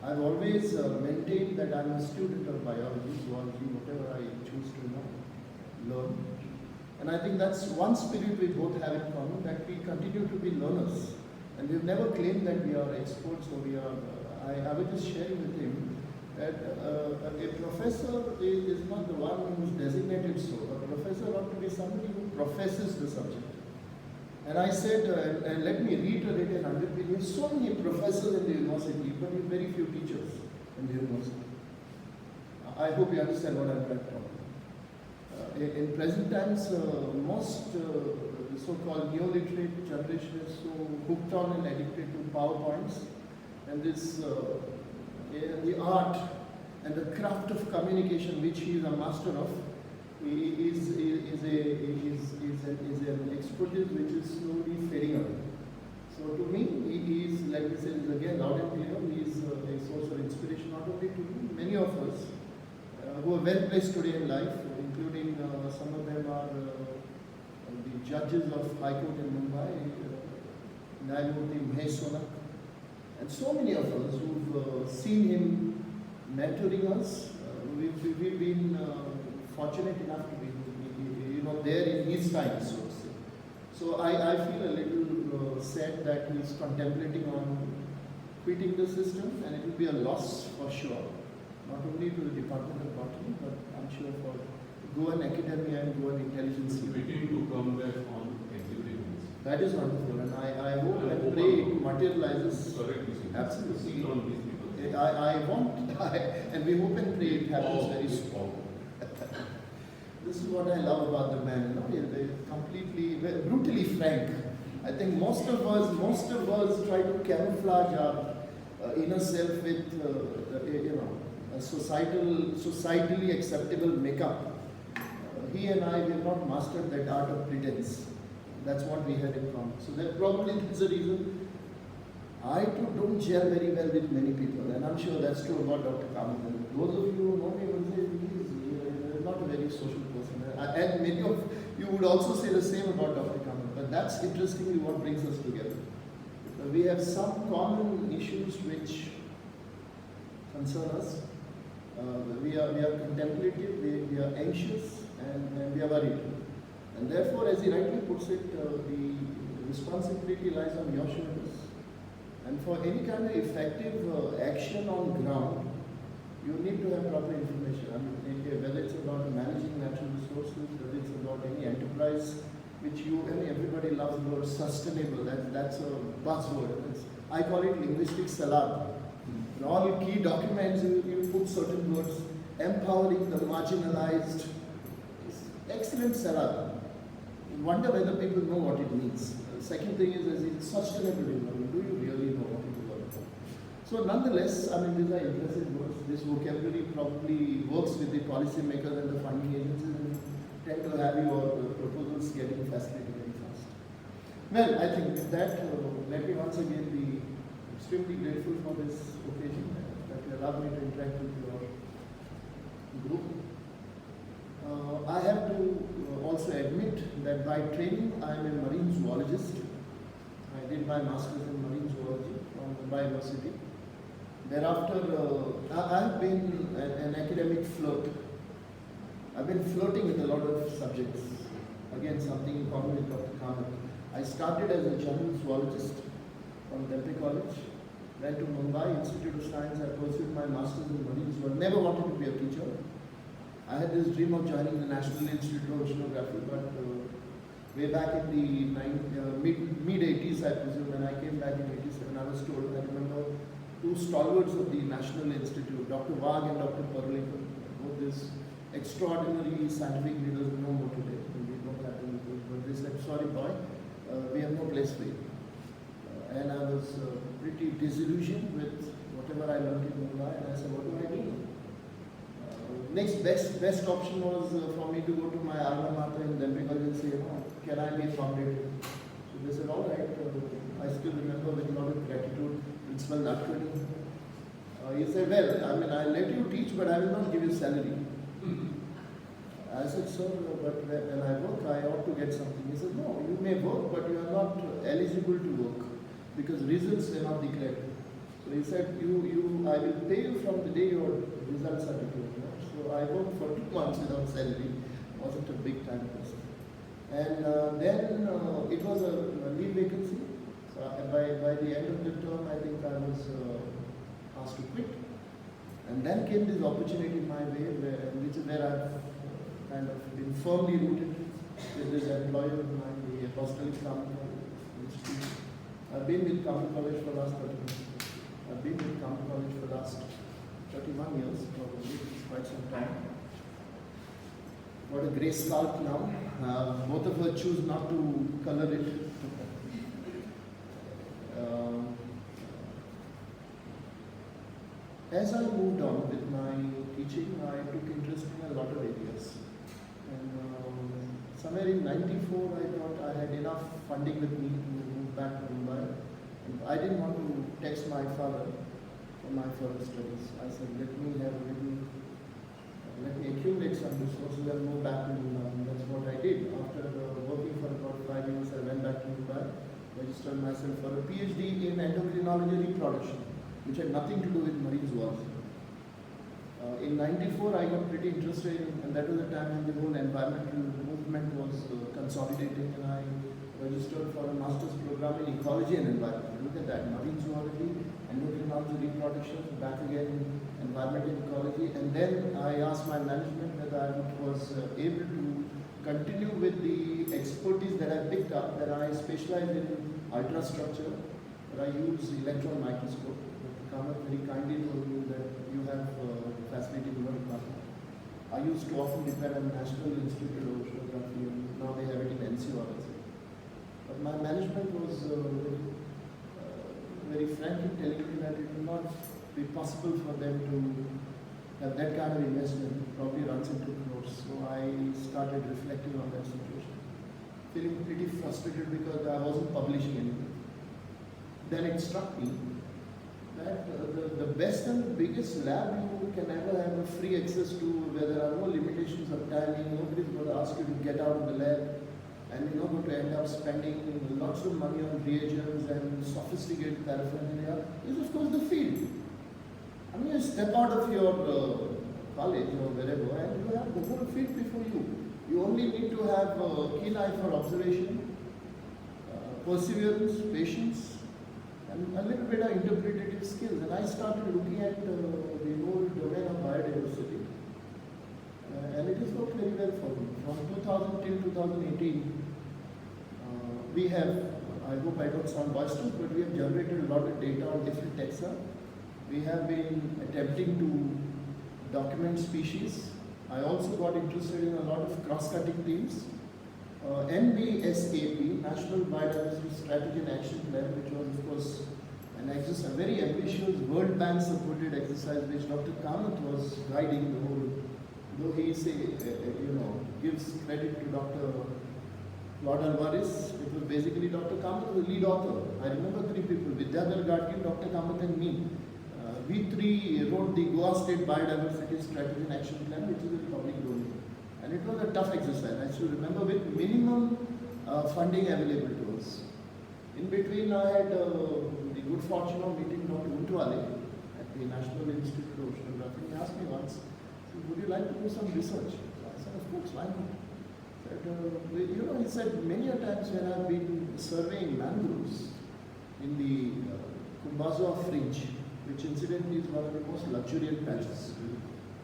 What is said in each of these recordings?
I've always maintained that I'm a student of biology, zoology, whatever I choose to learn. And I think that's one spirit we both have in common, that we continue to be learners. And we've never claimed that we are experts or we are, I was just sharing with him that a professor is not the one who's designated so. A professor ought to be somebody who professes the subject. And I said, and let me reiterate and underpin, you have so many professors in the university, but you have very few teachers in the university. I hope you understand what I'm trying to talk about. In present times, most so-called neoliterate generation is so hooked on and addicted to PowerPoints and this, the art and the craft of communication, which he is a master of, is an expertise which is slowly fading away. So to me, he is, like we said, again loud and clear, he is a source of inspiration not only to me, many of us who are well placed today in life, including some of them are the judges of High Court in Mumbai, Nyayamurthy Mahesh Sonak, and so many of us who've seen him mentoring us. We've been fortunate enough to be, there in his time, so to say. So I feel a little sad that he's contemplating on quitting the system, and it will be a loss for sure, not only to the Department of Botany, but I'm sure for Goan academia and Goan intelligence. Waiting to come back on exhibitions. That is wonderful, and I hope and pray it materializes. Correct. Absolutely. On these people. I want, and we hope and pray it happens very soon. This is what I love about the man. They're completely, brutally frank. I think most of us try to camouflage our inner self with, a societally acceptable makeup. He and I, we have not mastered that art of pretense. That's what we had in common. So that probably is the reason I too don't gel very well with many people, and I'm sure that's true about Dr. Nandkumar. Those of you who know me will say he's not a very social person, and many of you would also say the same about Dr. Nandkumar. But that's interestingly what brings us together. We have some common issues which concern us. We are contemplative, we are anxious, and we are worried. And therefore, as he rightly puts it, the responsibility lies on your shoulders. And for any kind of effective action on ground, you need to have proper information. I mean, whether it's about managing natural resources, whether it's about any enterprise, which everybody loves the word sustainable. That's a buzzword. I call it linguistic salad. In all key documents, you put certain words, empowering the marginalized. It's excellent salad. You wonder whether people know what it means. The second thing is it sustainable development? Do you really know what it is all about? So nonetheless, I mean, these are impressive words. This vocabulary probably works with the policymakers and the funding agencies and tend to have your proposals getting facilitated very fast. Well, I think with that, let me once again be extremely grateful for this occasion that you allowed me to interact with your group. I have to also admit that by training I am a marine zoologist. I did my master's in marine zoology from Mumbai University. Thereafter, I have been an academic flirt. I've been flirting with a lot of subjects. Again, something in common with Dr. Kamath. I started as a general zoologist from Temple College, went to Mumbai Institute of Science. I pursued my master's in marine zoology. Never wanted to be a teacher. I had this dream of joining the National Institute of Oceanography, but way back in the mid-80s, I presume, when I came back in 87, I was told, I remember two stalwarts of the National Institute, Dr. Wag and Dr. Parulekar, both these extraordinary scientific leaders no more today. We don't have them, but they said, sorry boy, we have no place for you. And I was pretty disillusioned with whatever I learned in Mumbai, and I said, what do I do? Next best option was for me to go to my alma mater in Temple College and say, can I be founded? So they said, all right. I still remember with a lot of gratitude, Principal Natkani. He said, well, I mean, I'll let you teach, but I will not give you salary. I said, sir, but when I work, I ought to get something. He said, no, you may work, but you are not eligible to work because results were not declared. So So he said, I will pay you from the day your results are declared. You know? So I worked for 2 months without salary. Wasn't a big time person. And then it was a leave vacancy. So by the end of the term, I think I was asked to quit. And then came this opportunity my way, which is where I've kind of been firmly rooted with this employer of mine, the Apostolic Common Institute. I've been with Common College for the last 30 years. I've been with Common College for the last 31 years, probably. It's quite some time. What a grey scalp now. Both of us choose not to color it. As I moved on with my teaching, I took interest in a lot of areas. And somewhere in '94, I thought I had enough funding with me to move back to Mumbai. And I didn't want to text my father for my further studies. I said, let me accumulate some resources and move back to Mumbai. And that's what I did. After working for about 5 years, I went back to Mumbai, registered myself for a PhD in endocrinology reproduction, which had nothing to do with marine zoology. In '94, I got pretty interested in, and that was the time when the whole environmental movement was consolidating, and I registered for a master's program in ecology and environment. Look at that, marine zoology, endocrinology reproduction, back again, environmental ecology, and then I asked my management whether I was able to continue with the expertise that I picked up, that I specialize in ultrastructure, that I use electron microscope. Kamath very kindly told me that you have facility in your department. I used to often depend on National Institute of Oceanography, and now they have it in NCR also. But my management was very frank in telling me that it will not be possible for them to have that kind of investment. It probably runs into crores. So I started reflecting on that situation, feeling pretty frustrated because I wasn't publishing anything. Then it struck me that the best and the biggest lab you can ever have a free access to, where there are no limitations of timing, nobody's going to ask you to get out of the lab, and you're not going to end up spending lots of money on reagents and sophisticated paraphernalia, is of course the field. I mean, you step out of your college or wherever, and you have the whole field before you. You only need to have a keen eye for observation, perseverance, patience, and a little bit of interpretative skills. And I started looking at the whole domain of biodiversity, and it has worked very well for me. From 2000 till 2018, we have, I hope I don't sound boisterous, but we have generated a lot of data on different taxa. We have been attempting to document species. I also got interested in a lot of cross-cutting themes. NBSAP, National Biodiversity Strategy and Action Plan, which was of course a very ambitious World Bank supported exercise which Dr. Kamath was guiding the whole, though he gives credit to Dr. Lord Alvarez. It was basically Dr. Kamath was the lead author. I remember 3 people, Vidyadhar Gadgil, Dr. Kamath and me. We 3 wrote the Goa State Biodiversity Strategy and Action Plan, which is in public domain. And it was a tough exercise. I still remember, with minimum funding available to us. In between, I had the good fortune of meeting Dr. Untwale at the National Institute of Oceanography. He asked me once, would you like to do some research? I said, of course, why not? He said, many a times when I've been surveying mangroves in the Kumbazoa fringe, which incidentally is one of the most luxuriant patches,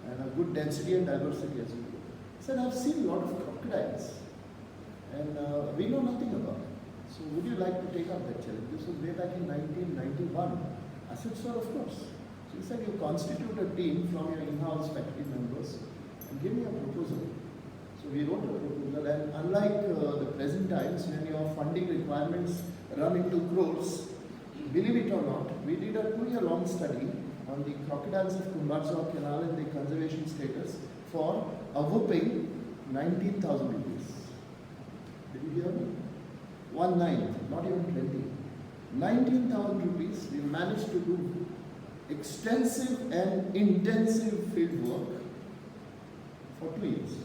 and a good density and diversity as well. He said, I've seen a lot of crocodiles, and we know nothing about it. So would you like to take up that challenge? This was way back in 1991. I said, sir, of course. So he said, you constitute a team from your in-house faculty members and give me a proposal. So we wrote a proposal, and unlike the present times when your funding requirements run into crores, believe it or not, we did a 2-year-long study on the crocodiles of Kumbazoa Canal and the conservation status for a whopping 19,000 rupees. Did you hear me? 19, not even 20. 19,000 rupees. We managed to do extensive and intensive field work for 2 years.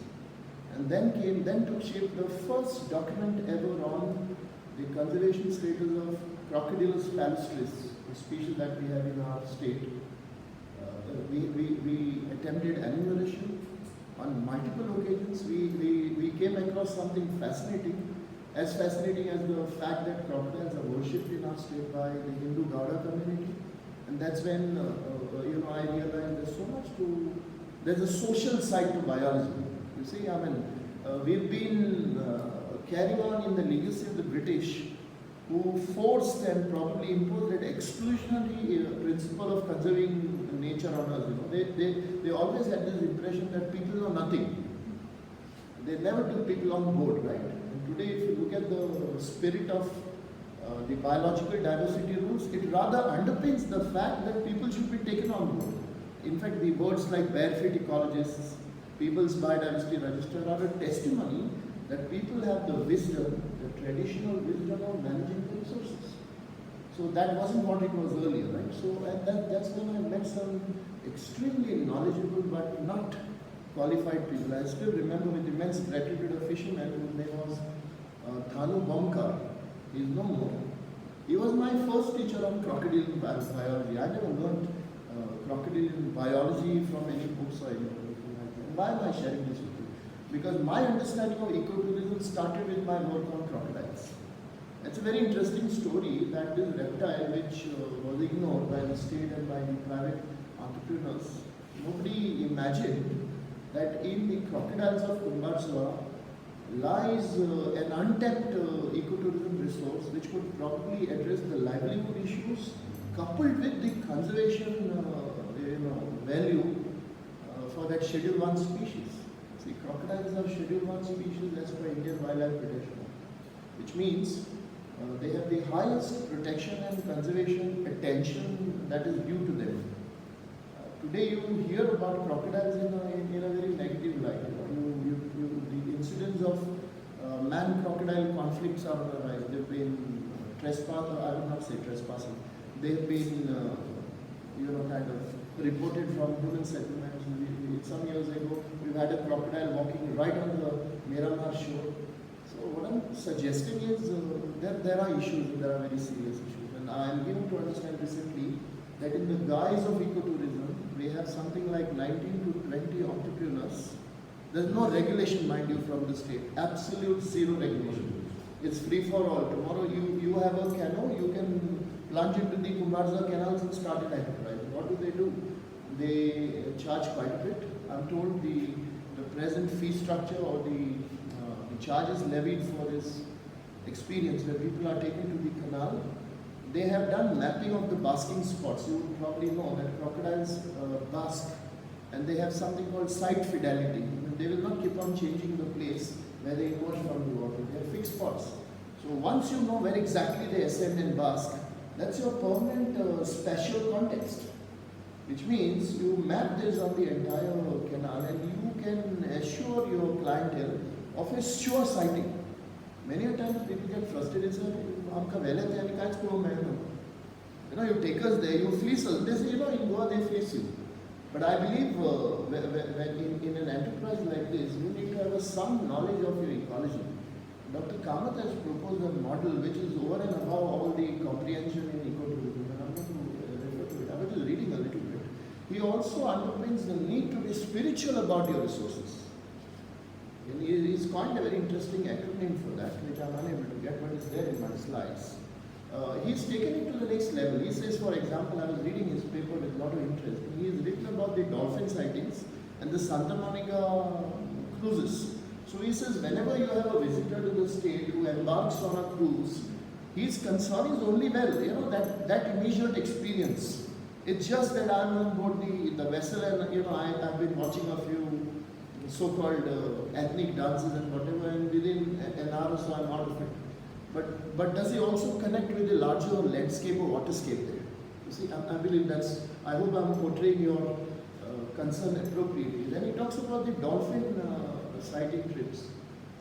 And then took shape the first document ever on the conservation status of Crocodilus palustris, a species that we have in our state. We attempted animation on multiple occasions. We came across something fascinating, as fascinating as the fact that crocodiles are worshipped in our state by the Hindu Gauda community. And that's when I realized there's a social side to biology. You see, we've been carrying on in the legacy of the British, who forced and probably imposed that exclusionary principle of conserving nature on us. They always had this impression that people know nothing. They never took people on board, right? And today, if you look at the spirit of the biological diversity rules, it rather underpins the fact that people should be taken on board. In fact, the words like barefoot ecologists, People's Biodiversity Register are a testimony that people have the wisdom, the traditional wisdom of managing the resources. So that wasn't what it was earlier, right? So that's when I met some extremely knowledgeable but not qualified people. I still remember with immense gratitude a fisherman whose name was Thanu Bomkar. He is no more. He was my first teacher on crocodile biology. I never learned crocodile biology from any books or anything like that. Why am I sharing this with you? Because my understanding of ecotourism started with my work on crocodiles. It's a very interesting story that this reptile, which was ignored by the state and by the private entrepreneurs, nobody imagined that in the crocodiles of Kumbarswa lies an untapped ecotourism resource which could probably address the livelihood issues coupled with the conservation value for that Schedule 1 species. See, crocodiles are Schedule 1 species as per Indian Wildlife Protection, which means they have the highest protection and conservation attention that is due to them. Today you hear about crocodiles in a very negative light. The incidents of man-crocodile conflicts are on the rise. They've been I would not say trespassing. They've been kind of reported from human settlements. Some years ago, we've had a crocodile walking right on the Miramar shore. So what I'm suggesting is there are issues, and there are very serious issues. And I'm given to understand recently that in the guise of ecotourism, we have something like 19 to 20 entrepreneurs. There's no regulation, mind you, from the state. Absolute zero regulation. It's free for all. Tomorrow you have a canoe, you can plunge into the Kumbarswa canals and start an enterprise. What do? They charge quite a bit. I'm told the present fee structure or the charges levied for this experience where people are taken to the canal. They have done mapping of the basking spots. You would probably know that crocodiles bask, and they have something called site fidelity. They will not keep on changing the place where they emerge from the water. They are fixed spots. So once you know where exactly they ascend and bask, that's your permanent spatial context. Which means you map this on the entire canal and you can assure your clientele of a sure sighting. Many a times people get frustrated, sir, you take us there, you fleece us. They say, in Goa they fleece you. But I believe when in an enterprise like this, you need to have some knowledge of your ecology. Dr. Kamath has proposed a model which is over and above all the comprehension in ecotourism. And I'm going to refer to it. I was just reading a little bit. He also underpins the need to be spiritual about your resources. And he's coined a very interesting acronym for that, which I'm unable to get, but it's there in my slides. He's taken it to the next level. He says, for example, I was reading his paper with a lot of interest. He has written about the dolphin sightings and the Santa Monica cruises. So he says, whenever you have a visitor to the state who embarks on a cruise, his concern is only, that immediate experience. It's just that I'm on board the vessel and, I've been watching a few so-called ethnic dances and whatever, and within an hour or so I'm out of it. But does he also connect with the larger landscape or waterscape there? You see, I believe I hope I'm portraying your concern appropriately. Then he talks about the dolphin sighting trips.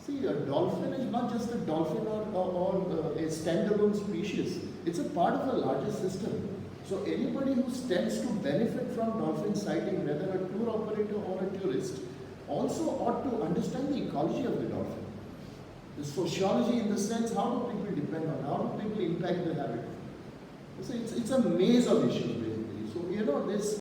See, a dolphin is not just a dolphin or a standalone species. It's a part of a larger system. So anybody who stands to benefit from dolphin sighting, whether a tour operator or a tourist, also ought to understand the ecology of the dolphin. The sociology in the sense, how do people depend on, how do people impact the habitat? So it's a maze of issues basically. So this